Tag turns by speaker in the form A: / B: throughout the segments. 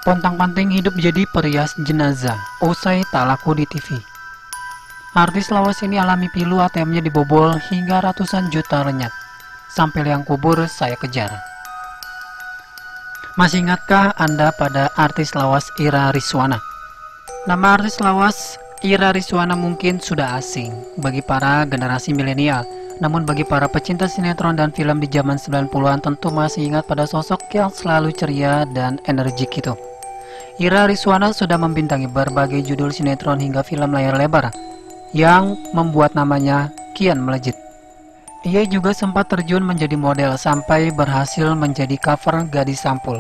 A: Pontang-panting hidup jadi perias jenazah, usai tak laku di TV. Artis lawas ini alami pilu, ATM-nya dibobol hingga ratusan juta lenyap. Sampai liang kubur saya kejar. Masih ingatkah Anda pada artis lawas Ira Rizwana? Nama artis lawas Ira Rizwana mungkin sudah asing bagi para generasi milenial. Namun bagi para pecinta sinetron dan film di zaman 90-an tentu masih ingat pada sosok yang selalu ceria dan energik itu. Ira Rizwana sudah membintangi berbagai judul sinetron hingga film layar lebar yang membuat namanya kian melejit. Ia juga sempat terjun menjadi model sampai berhasil menjadi cover gadis sampul.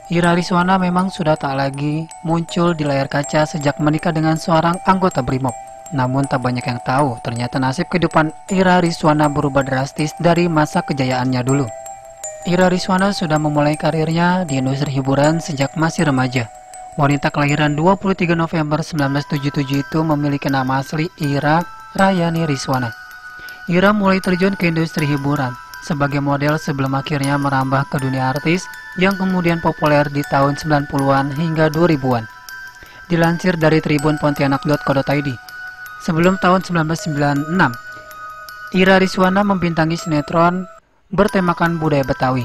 A: Ira Rizwana memang sudah tak lagi muncul di layar kaca sejak menikah dengan seorang anggota BRIMOB. Namun tak banyak yang tahu, ternyata nasib kehidupan Ira Rizwana berubah drastis dari masa kejayaannya dulu. Ira Rizwana sudah memulai karirnya di industri hiburan sejak masih remaja. Wanita kelahiran 23 November 1977 itu memiliki nama asli Ira Rayani Rizwana. Ira mulai terjun ke industri hiburan sebagai model sebelum akhirnya merambah ke dunia artis yang kemudian populer di tahun 90-an hingga 2000-an. Dilansir dari Tribun Pontianak.co.id, sebelum tahun 1996, Ira Rizwana membintangi sinetron bertemakan budaya Betawi.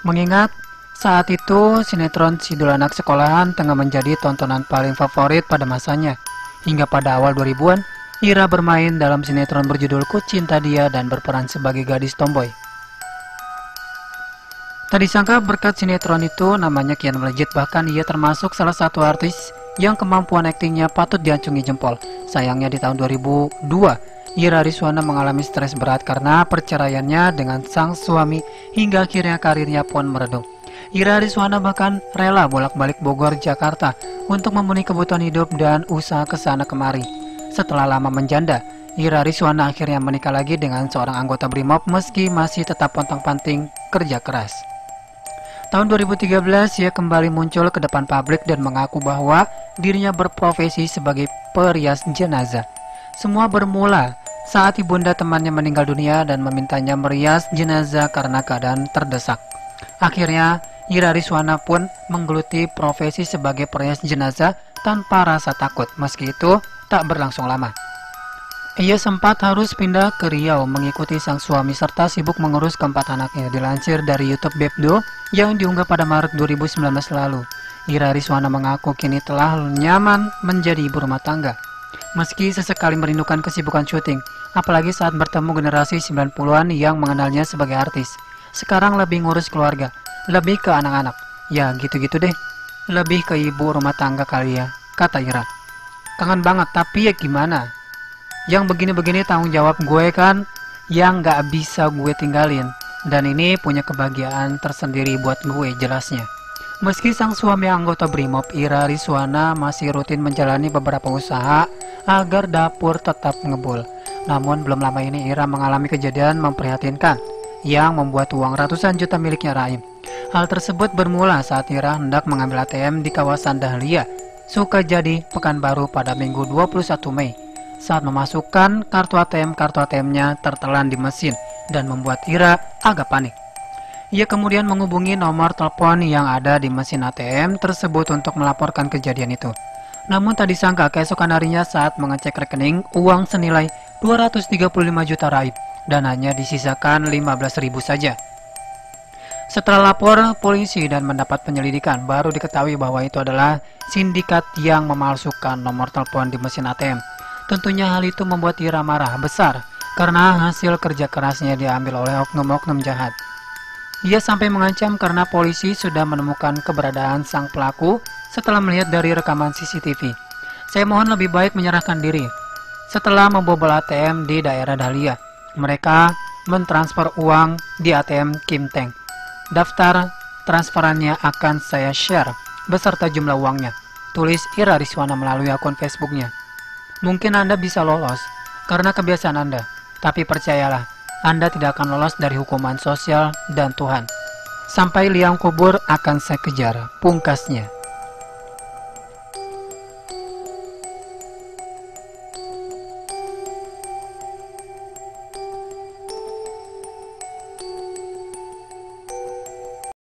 A: Mengingat saat itu sinetron Sidul Anak Sekolahan tengah menjadi tontonan paling favorit pada masanya. Hingga pada awal 2000-an, Ira bermain dalam sinetron berjudul Ku Cinta Dia dan berperan sebagai gadis tomboy. Tak disangka berkat sinetron itu namanya kian melejit, bahkan ia termasuk salah satu artis yang kemampuan aktingnya patut diacungi jempol. Sayangnya di tahun 2002, Ira Rizwana mengalami stres berat karena perceraiannya dengan sang suami hingga akhirnya karirnya pun meredup. Ira Rizwana bahkan rela bolak-balik Bogor, Jakarta untuk memenuhi kebutuhan hidup dan usaha kesana kemari. Setelah lama menjanda, Ira Rizwana akhirnya menikah lagi dengan seorang anggota BRIMOB meski masih tetap pontang-panting kerja keras. Tahun 2013 ia kembali muncul ke depan publik dan mengaku bahwa dirinya berprofesi sebagai perias jenazah. Semua bermula saat ibunda temannya meninggal dunia dan memintanya merias jenazah karena keadaan terdesak. Akhirnya Ira Rizwana pun menggeluti profesi sebagai perias jenazah tanpa rasa takut. Meski itu tak berlangsung lama. Ia sempat harus pindah ke Riau mengikuti sang suami serta sibuk mengurus keempat anaknya. Dilansir dari YouTube Bebdo yang diunggah pada Maret 2019 lalu, Ira Rizwana mengaku kini telah nyaman menjadi ibu rumah tangga. Meski sesekali merindukan kesibukan syuting, apalagi saat bertemu generasi 90-an yang mengenalnya sebagai artis. Sekarang lebih ngurus keluarga, lebih ke anak-anak. Ya gitu-gitu deh, lebih ke ibu rumah tangga kali ya, kata Ira. Kangen banget, tapi ya gimana? Yang begini-begini tanggung jawab gue kan, yang gak bisa gue tinggalin. Dan ini punya kebahagiaan tersendiri buat gue, jelasnya. Meski sang suami anggota BRIMOB, Ira Rizwana masih rutin menjalani beberapa usaha agar dapur tetap ngebul. Namun belum lama ini Ira mengalami kejadian memprihatinkan yang membuat uang ratusan juta miliknya raib. Hal tersebut bermula saat Ira hendak mengambil ATM di kawasan Dahlia, Sukajadi, Pekanbaru pada Minggu 21 Mei. Saat memasukkan kartu ATM-nya tertelan di mesin dan membuat Ira agak panik. Ia kemudian menghubungi nomor telepon yang ada di mesin ATM tersebut untuk melaporkan kejadian itu. Namun tak disangka keesokan harinya saat mengecek rekening, uang senilai 235 juta raib dan hanya disisakan 15.000 saja. Setelah lapor polisi dan mendapat penyelidikan, baru diketahui bahwa itu adalah sindikat yang memalsukan nomor telepon di mesin ATM. Tentunya hal itu membuat Ira marah besar karena hasil kerja kerasnya diambil oleh oknum-oknum jahat. Ia sampai mengancam karena polisi sudah menemukan keberadaan sang pelaku setelah melihat dari rekaman CCTV. Saya mohon lebih baik menyerahkan diri. Setelah membobol ATM di daerah Dahlia, mereka mentransfer uang di ATM Kim Teng. Daftar transferannya akan saya share beserta jumlah uangnya, tulis Ira Rizwana melalui akun Facebooknya. Mungkin Anda bisa lolos karena kebiasaan Anda, tapi percayalah, Anda tidak akan lolos dari hukuman sosial dan Tuhan. Sampai liang kubur akan saya kejar, pungkasnya.